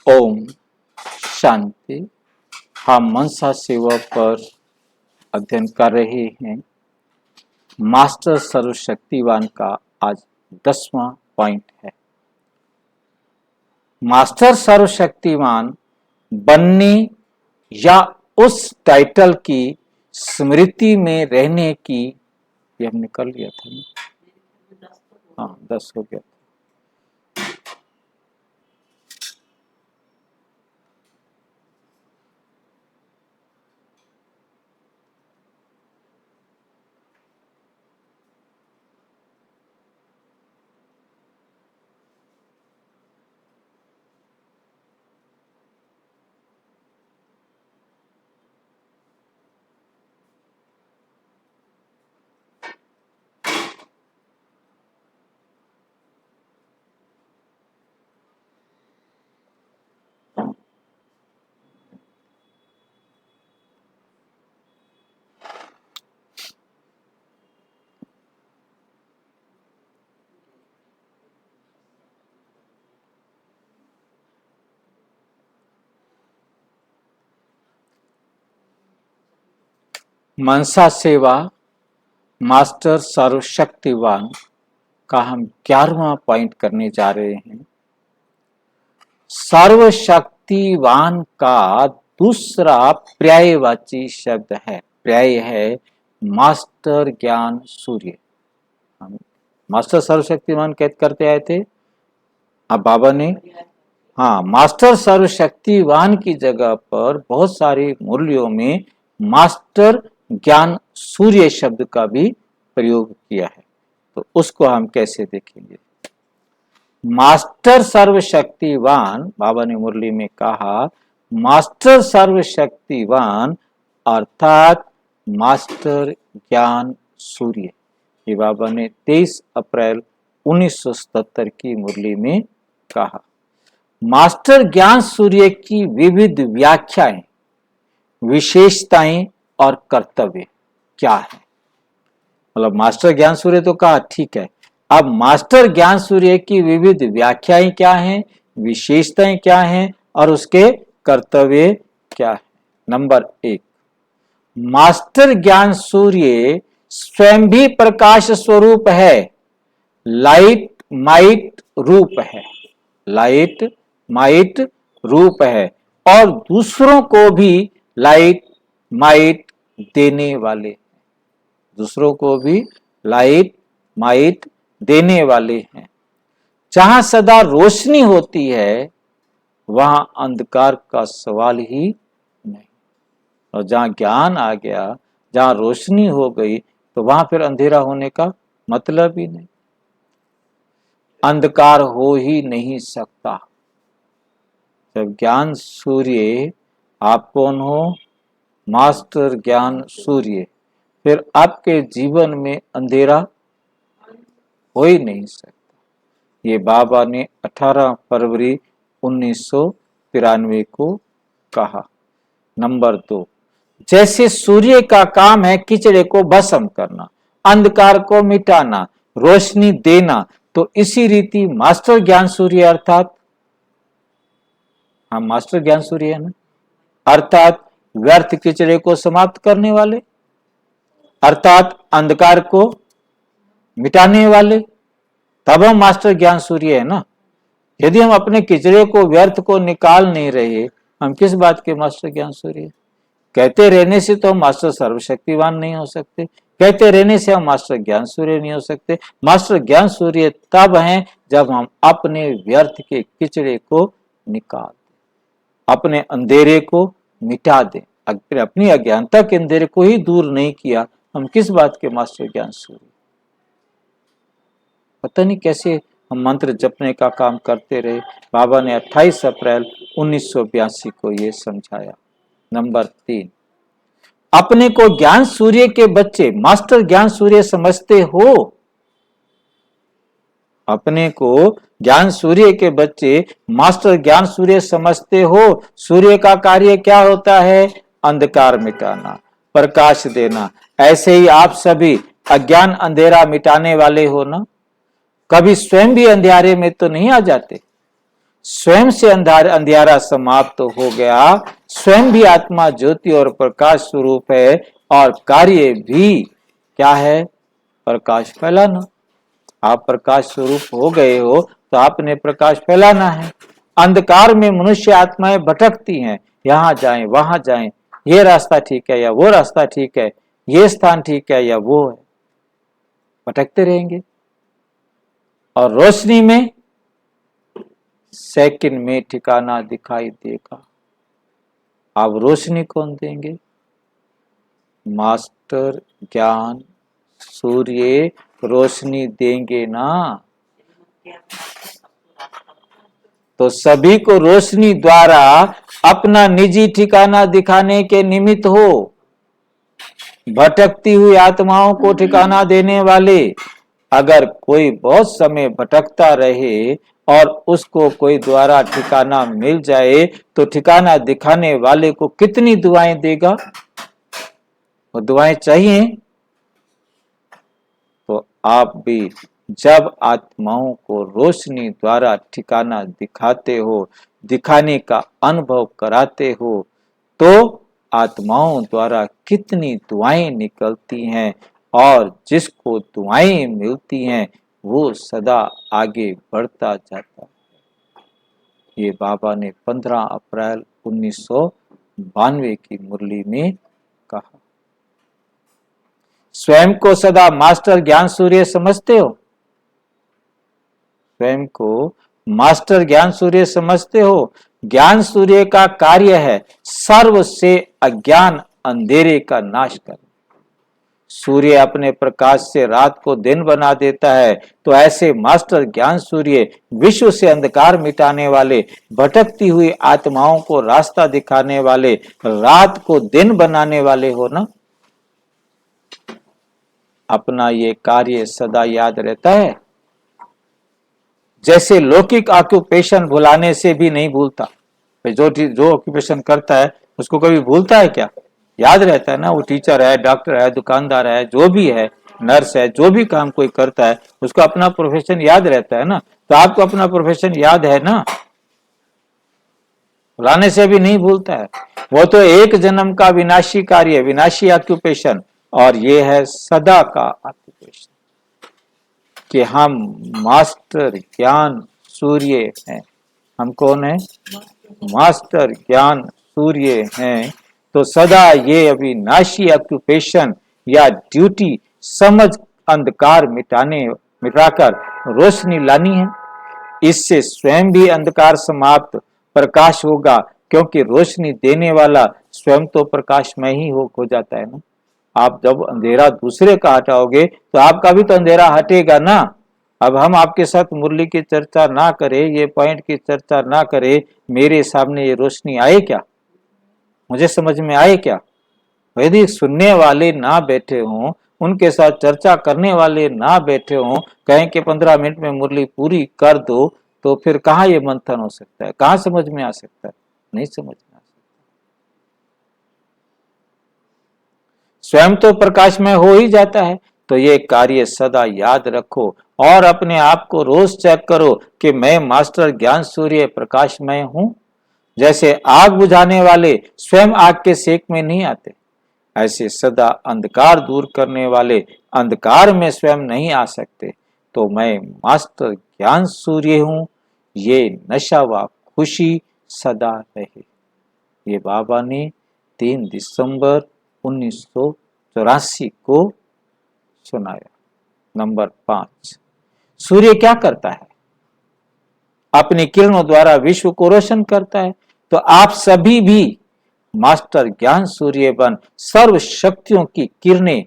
ओम शांति। हम मनसा सेवा पर अध्ययन कर रहे हैं। मास्टर सर्वशक्तिवान का आज 10वां पॉइंट है। मास्टर सर्वशक्तिवान बनने या उस टाइटल की स्मृति में रहने की, ये हमने कर लिया था ना? हाँ, 10 हो गया। मनसा सेवा मास्टर सर्वशक्तिवान का हम 11वां पॉइंट करने जा रहे हैं। सर्वशक्तिवान का दूसरा पर्यायवाची शब्द है, पर्याय है मास्टर ज्ञान सूर्य। हम मास्टर सर्वशक्तिवान कैद करते आए थे। अब बाबा ने मास्टर सर्वशक्तिवान की जगह पर बहुत सारे मूल्यों में मास्टर ज्ञान सूर्य शब्द का भी प्रयोग किया है। तो उसको हम कैसे देखेंगे। मास्टर सर्वशक्तिवान, बाबा ने मुरली में कहा, मास्टर सर्वशक्तिवान अर्थात मास्टर ज्ञान सूर्य। ये बाबा ने 23 अप्रैल 1977 की मुरली में कहा। मास्टर ज्ञान सूर्य की विविध व्याख्याएं, विशेषताएं और कर्तव्य क्या है। मतलब मास्टर ज्ञान सूर्य तो कहा, ठीक है। अब मास्टर ज्ञान सूर्य की विविध व्याख्याएं क्या हैं, विशेषताएं क्या हैं और उसके कर्तव्य क्या है। नंबर 1, मास्टर ज्ञान सूर्य स्वयं भी प्रकाश स्वरूप है, लाइट माइट रूप है, लाइट माइट रूप है और दूसरों को भी लाइट माइट देने वाले, दूसरों को भी लाइट माइट देने वाले हैं। जहां सदा रोशनी होती है वहां अंधकार का सवाल ही नहीं। और जहां ज्ञान आ गया, जहां रोशनी हो गई, तो वहां फिर अंधेरा होने का मतलब ही नहीं। अंधकार हो ही नहीं सकता। जब ज्ञान सूर्य आप कौन हो, मास्टर ज्ञान सूर्य, फिर आपके जीवन में अंधेरा हो ही नहीं सकता। ये बाबा ने 18 फरवरी 1993 को कहा। नंबर 2, जैसे सूर्य का काम है कीचड़े को भस्म करना, अंधकार को मिटाना, रोशनी देना, तो इसी रीति मास्टर ज्ञान सूर्य अर्थात मास्टर ज्ञान सूर्य है ना, अर्थात व्यर्थ कीचड़े को समाप्त करने वाले, अर्थात अंधकार को मिटाने वाले, तब हम मास्टर ज्ञान सूर्य है ना। यदि हम अपने किचड़े को, व्यर्थ को निकाल नहीं रहे, हम किस बात के मास्टर ज्ञान सूर्य। कहते रहने से तो हम मास्टर सर्वशक्तिवान नहीं हो सकते, कहते रहने से हम मास्टर ज्ञान सूर्य नहीं हो सकते। मास्टर ज्ञान सूर्य तब हैं जब हम अपने व्यर्थ के किचड़े को निकाल दें, अपने अंधेरे को मिटा दें। अगर अपनी अज्ञानता के अंधेरे को ही दूर नहीं किया, हम किस बात के मास्टर ज्ञान सूर्य। पता नहीं कैसे हम मंत्र जपने का काम करते रहे। बाबा ने 28 अप्रैल 1982 को ये समझाया। नंबर 3, अपने को ज्ञान सूर्य के बच्चे मास्टर ज्ञान सूर्य समझते हो। अपने को ज्ञान सूर्य के बच्चे मास्टर ज्ञान सूर्य समझते हो। सूर्य का कार्य क्या होता है, अंधकार मिटाना, प्रकाश देना। ऐसे ही आप सभी अज्ञान अंधेरा मिटाने वाले हो ना। कभी स्वयं भी अंधेरे में तो नहीं आ जाते। स्वयं से अंधियारा समाप्त हो गया। स्वयं भी आत्मा ज्योति और प्रकाश स्वरूप है और कार्य भी क्या है? प्रकाश फैलाना। आप प्रकाश स्वरूप हो गए हो तो आपने प्रकाश फैलाना है। अंधकार में मनुष्य आत्माएं भटकती हैं, यहां जाएं वहां जाएं, ये रास्ता ठीक है या वो रास्ता ठीक है, ये स्थान ठीक है या वो है, भटकते रहेंगे। और रोशनी में सेकंड में ठिकाना दिखाई देगा। अब रोशनी कौन देंगे? मास्टर ज्ञान सूर्य रोशनी देंगे ना। तो सभी को रोशनी द्वारा अपना निजी ठिकाना दिखाने के निमित्त हो। भटकती हुई आत्माओं को ठिकाना देने वाले, अगर कोई बहुत समय भटकता रहे और उसको कोई द्वारा ठिकाना मिल जाए तो ठिकाना दिखाने वाले को कितनी दुआएं देगा? वो दुआएं चाहिए। तो आप भी जब आत्माओं को रोशनी द्वारा ठिकाना दिखाते हो, दिखाने का अनुभव कराते हो, तो आत्माओं द्वारा कितनी दुआएं निकलती हैं और जिसको दुआएं मिलती हैं वो सदा आगे बढ़ता जाता है। ये बाबा ने 15 अप्रैल 1992 की मुरली में कहा। स्वयं को सदा मास्टर ज्ञान सूर्य समझते हो? स्वयं को मास्टर ज्ञान सूर्य समझते हो? ज्ञान सूर्य का कार्य है सर्व से अज्ञान अंधेरे का नाश करना। सूर्य अपने प्रकाश से रात को दिन बना देता है, तो ऐसे मास्टर ज्ञान सूर्य विश्व से अंधकार मिटाने वाले, भटकती हुई आत्माओं को रास्ता दिखाने वाले, रात को दिन बनाने वाले हो ना। अपना ये कार्य सदा याद रहता है। जैसे लौकिक ऑक्यूपेशन भुलाने से भी नहीं भूलता। जो ऑक्यूपेशन करता है उसको कभी भूलता है क्या? याद रहता है ना। वो टीचर है, डॉक्टर है, दुकानदार है, जो भी है, नर्स है, जो भी काम कोई करता है उसको अपना प्रोफेशन याद रहता है ना। तो आपको अपना प्रोफेशन याद है ना, भुलाने से भी नहीं भूलता है। वो तो एक जन्म का विनाशी कार्य, विनाशी ऑक्यूपेशन, और ये है सदा का ऑक्यूपेशन कि हम मास्टर ज्ञान सूर्य हैं। हम कौन है? मास्टर ज्ञान सूर्य हैं। तो सदा ये अविनाशी ऑक्यूपेशन या ड्यूटी समझ अंधकार मिटाकर रोशनी लानी है। इससे स्वयं भी अंधकार समाप्त, प्रकाश होगा, क्योंकि रोशनी देने वाला स्वयं तो प्रकाशमय ही हो जाता है ना। आप जब अंधेरा दूसरे का हटाओगे तो आपका भी तो अंधेरा हटेगा ना। अब हम आपके साथ मुरली की चर्चा ना करें, ये पॉइंट की चर्चा ना करें, मेरे सामने ये रोशनी आए क्या? मुझे समझ में आए क्या? यदि सुनने वाले ना बैठे हों, उनके साथ चर्चा करने वाले ना बैठे हों, कहें कि 15 मिनट में मुरली पूरी कर दो, तो फिर कहाँ ये मंथन हो सकता है? कहाँ समझ में आ सकता है? नहीं समझ में आ सकता। स्वयं तो प्रकाश में हो ही जाता है। तो ये कार्य सदा याद रखो और अपने आप को रोज चेक करो कि मैं मास्टर ज्ञान सूर्य प्रकाशमय हूं। जैसे आग बुझाने वाले स्वयं आग के सेक में नहीं आते, ऐसे सदा अंधकार दूर करने वाले अंधकार में स्वयं नहीं आ सकते। तो मैं मास्टर ज्ञान सूर्य हूं, ये नशा व खुशी सदा रहे। ये बाबा ने 3 दिसंबर 1984 को सुनाया। नंबर 5, सूर्य क्या करता है? अपनी किरणों द्वारा विश्व को रोशन करता है। तो आप सभी भी मास्टर ज्ञान सूर्य बन सर्व शक्तियों की किरणें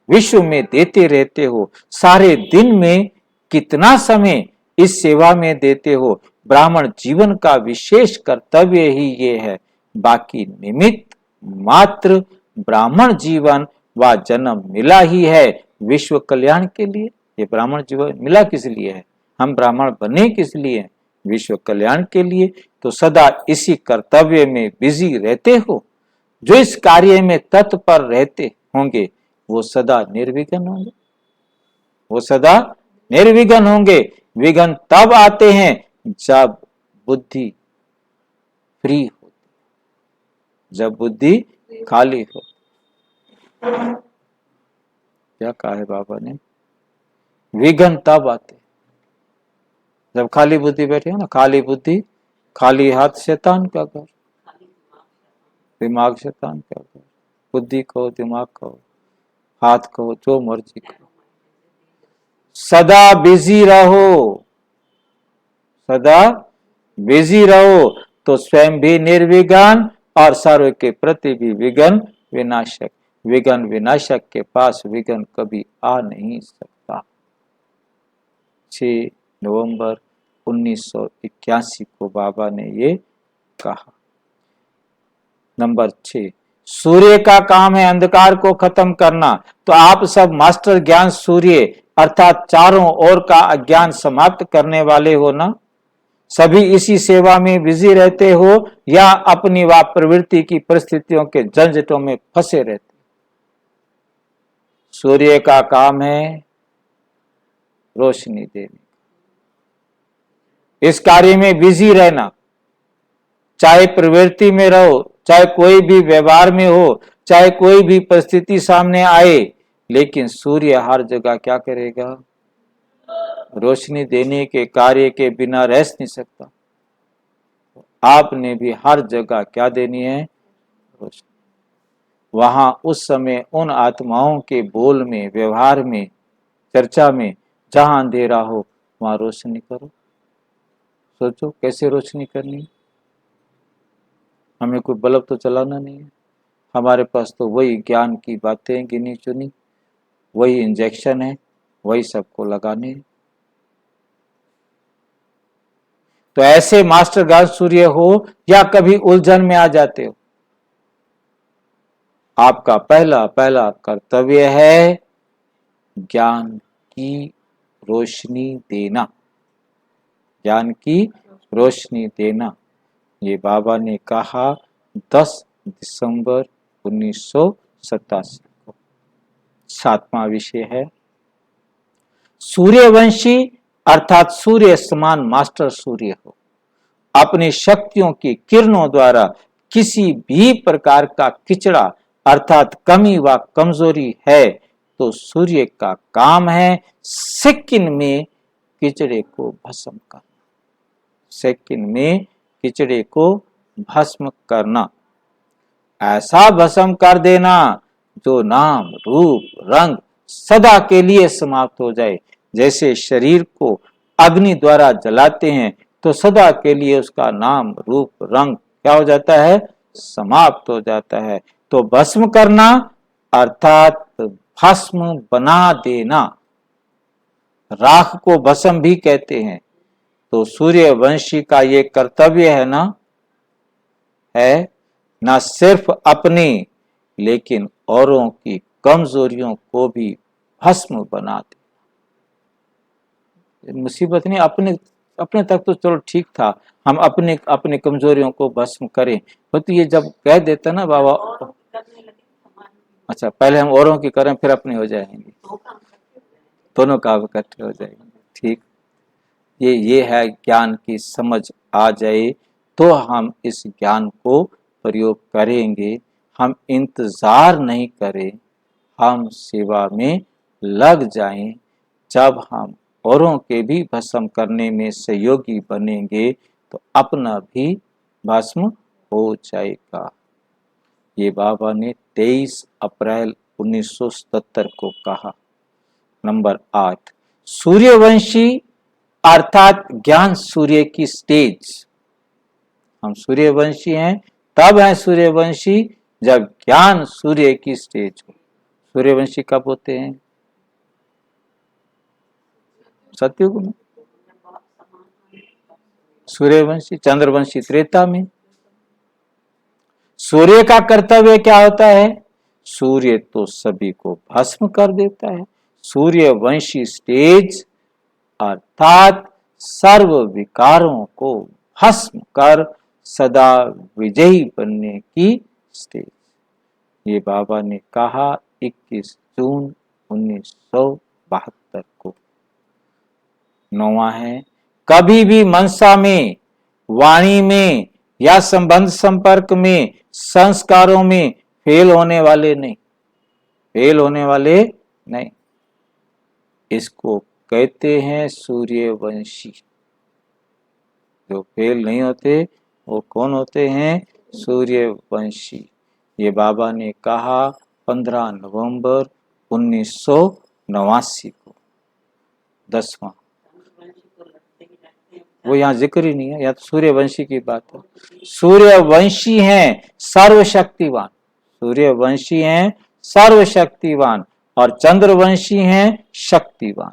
विश्व में देते रहते हो। सारे दिन में कितना समय इस सेवा में देते हो? ब्राह्मण जीवन का विशेष कर्तव्य ही ये है। बाकी निमित्त मात्र ब्राह्मण जीवन व जन्म मिला ही है विश्व कल्याण के लिए। ये ब्राह्मण जीवन मिला किस लिए है? हम ब्राह्मण बने किस लिए? विश्व कल्याण के लिए। तो सदा इसी कर्तव्य में बिजी रहते हो। जो इस कार्य में तत्पर रहते होंगे वो सदा निर्विघ्न होंगे। वो सदा निर्विघ्न होंगे। विघ्न तब आते हैं जब बुद्धि फ्री होती, जब बुद्धि खाली हो। क्या कहा है बाबा ने? विघ्न तब आते जब खाली बुद्धि बैठी हो ना। खाली बुद्धि, खाली हाथ शैतान का घर, दिमाग शैतान का घर। बुद्धि कहो, दिमाग कहो, हाथ कहो, जो मर्जी कहो, सदा बिजी रहो, सदा बिजी रहो तो स्वयं भी निर्विघ्न और सर्व के प्रति भी विघ्न विनाशक। विघ्न विनाशक के पास विघ्न कभी आ नहीं सकता। 6 नवंबर 1981 को बाबा ने ये कहा। नंबर 6, सूर्य का काम है अंधकार को खत्म करना। तो आप सब मास्टर ज्ञान सूर्य अर्थात चारों ओर का अज्ञान समाप्त करने वाले हो ना। सभी इसी सेवा में बिजी रहते हो या अपनी व प्रवृत्ति की परिस्थितियों के झंझटों में फंसे रहते। सूर्य का काम है रोशनी देने, इस कार्य में बिजी रहना। चाहे प्रवृत्ति में रहो, चाहे कोई भी व्यवहार में हो, चाहे कोई भी परिस्थिति सामने आए, लेकिन सूर्य हर जगह क्या करेगा? रोशनी देने के कार्य के बिना रह नहीं सकता। आपने भी हर जगह क्या देनी है? रोशनी। वहां उस समय उन आत्माओं के बोल में, व्यवहार में, चर्चा में जहां अंधेरा हो वहां रोशनी करो। सोचो कैसे रोशनी करनी। हमें कोई बल्ब तो चलाना नहीं है, हमारे पास तो वही ज्ञान की बातें गिनी चुनी, वही इंजेक्शन है, वही सबको लगाने। तो ऐसे मास्टर ज्ञान सूर्य हो या कभी उलझन में आ जाते हो, आपका पहला पहला कर्तव्य है ज्ञान की रोशनी देना, ज्ञान की रोशनी देना। ये बाबा ने कहा 10 दिसंबर 1987 को। 7वां विषय है सूर्यवंशी अर्थात सूर्य समान मास्टर सूर्य हो। अपनी शक्तियों की किरणों द्वारा किसी भी प्रकार का किचड़ा अर्थात कमी व कमजोरी है तो सूर्य का काम है सेकंड में किचड़े को भस्म करना, सेकंड में किचड़े को भस्म करना, ऐसा भस्म कर देना जो नाम रूप रंग सदा के लिए समाप्त हो जाए। जैसे शरीर को अग्नि द्वारा जलाते हैं तो सदा के लिए उसका नाम रूप रंग क्या हो जाता है? समाप्त हो जाता है। तो भस्म करना अर्थात भस्म बना देना, राख को भस्म भी कहते हैं। तो सूर्यवंशी का ये कर्तव्य है ना सिर्फ अपनी लेकिन औरों की कमजोरियों को भी भस्म बना दे। मुसीबत नहीं, अपने अपने तक तो चलो ठीक था, हम अपने अपने कमजोरियों को भस्म करें। तो ये जब कह देता ना बाबा, अच्छा पहले हम औरों की करें फिर अपने हो जाएंगे, दोनों काम इकट्ठे हो जाएंगे। ठीक, ये है ज्ञान की समझ आ जाए तो हम इस ज्ञान को प्रयोग करेंगे। हम इंतजार नहीं करें, हम सेवा में लग जाएं। जब हम औरों के भी भस्म करने में सहयोगी बनेंगे तो अपना भी भस्म हो जाएगा। ये बाबा ने 23 अप्रैल 1977 को कहा। नंबर 8, सूर्यवंशी अर्थात ज्ञान सूर्य की स्टेज। हम सूर्यवंशी हैं, तब है सूर्यवंशी जब ज्ञान सूर्य की स्टेज हो। सूर्यवंशी कब होते हैं? सतयुग में। सूर्यवंशी चंद्रवंशी त्रेता में। सूर्य का कर्तव्य क्या होता है? सूर्य तो सभी को भस्म कर देता है। सूर्यवंशी स्टेज अर्थात सर्व विकारों को भस्म कर सदा विजयी बनने की स्टेज। ये बाबा ने कहा 21 जून 1972 को। 9वां है कभी भी मनसा में, वाणी में या संबंध संपर्क में, संस्कारों में फेल होने वाले नहीं, फेल होने वाले नहीं। इसको कहते हैं सूर्यवंशी। जो फेल नहीं होते वो कौन होते हैं? सूर्यवंशी। ये बाबा ने कहा 15 नवंबर 1989 को, 10वां। वो यहाँ जिक्र ही नहीं है, यहाँ तो सूर्यवंशी की बात है। सूर्यवंशी हैं सर्वशक्तिवान, सूर्यवंशी हैं सर्वशक्तिवान, और चंद्रवंशी हैं शक्तिवान।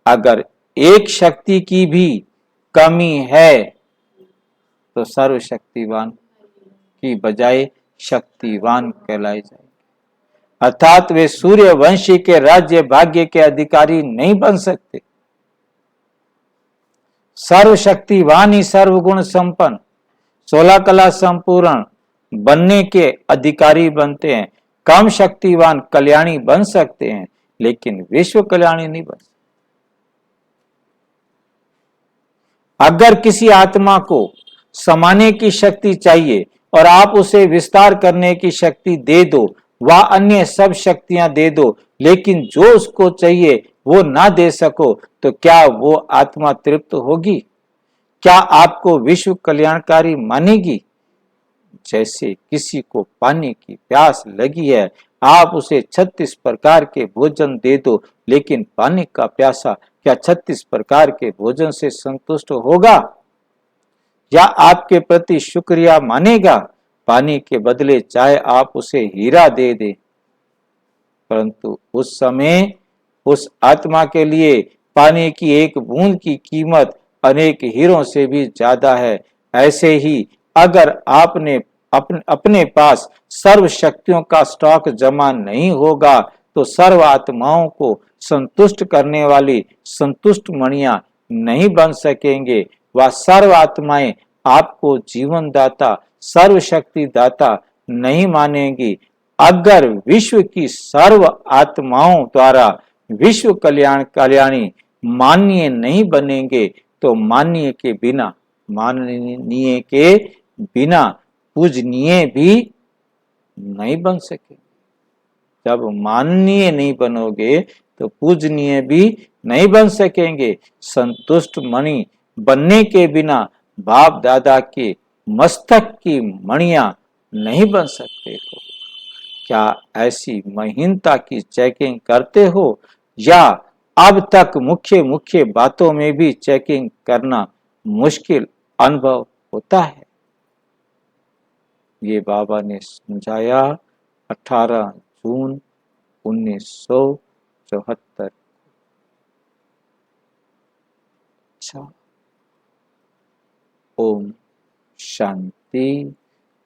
अगर एक शक्ति की भी कमी है तो सर्वशक्तिवान की बजाय शक्तिवान कहलाए जाएंगे। अर्थात वे सूर्यवंशी के राज्य भाग्य के अधिकारी नहीं बन सकते। सर्वशक्तिवान ही सर्वगुण संपन्न, 16 कला संपूर्ण बनने के अधिकारी बनते हैं। कम शक्तिवान कल्याणी बन सकते हैं लेकिन विश्व कल्याणी नहीं बन सकते। अगर किसी आत्मा को समाने की शक्ति चाहिए और आप उसे विस्तार करने की शक्ति दे दो, वह अन्य सब शक्तियां दे दो, लेकिन जो उसको चाहिए वो ना दे सको, तो क्या वो आत्मा तृप्त होगी? क्या आपको विश्व कल्याणकारी मानेगी? जैसे किसी को पानी की प्यास लगी है, आप उसे 36 प्रकार के भोजन दे दो, लेकिन पानी का प्यासा क्या 36 प्रकार के भोजन से संतुष्ट होगा या आपके प्रति शुक्रिया मानेगा? पानी के बदले चाहे आप उसे हीरा दे दे, परंतु उस समय उस आत्मा के लिए पानी की एक बूंद की कीमत अनेक हीरों से भी ज्यादा है। ऐसे ही अगर आपने अपने पास सर्व शक्तियों का स्टॉक जमा नहीं होगा तो सर्व आत्माओं को संतुष्ट करने वाली संतुष्ट मणियां नहीं बन सकेंगे। वह सर्व आत्माएं आपको जीवन दाता, सर्व शक्ति दाता नहीं मानेंगी। अगर विश्व की सर्व आत्माओं द्वारा विश्व कल्याणी माननीय नहीं बनेंगे तो माननीय के बिना पूजनीय भी नहीं बन सके। जब माननीय नहीं बनोगे तो पूजनीय भी नहीं बन सकेंगे। संतुष्ट मणि बनने के बिना बाप दादा के मस्तक की मणियां नहीं बन सकते हो। क्या ऐसी महीनता की चेकिंग करते हो या अब तक मुख्य बातों में भी चेकिंग करना मुश्किल अनुभव होता है? ये बाबा ने समझाया 18 जून 1974। अच्छा, ओम शांति।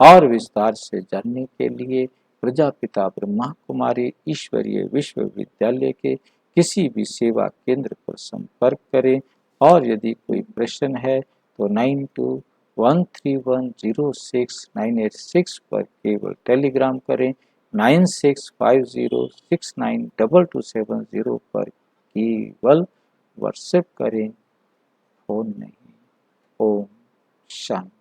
और विस्तार से जानने के लिए प्रजापिता ब्रह्मा कुमारी ईश्वरीय विश्वविद्यालय के किसी भी सेवा केंद्र पर संपर्क करें। और यदि कोई प्रश्न है तो 9213106986 पर केवल टेलीग्राम करें, 9650692270 पर केवल व्हाट्सएप करें, फोन नहीं। ओम शांति।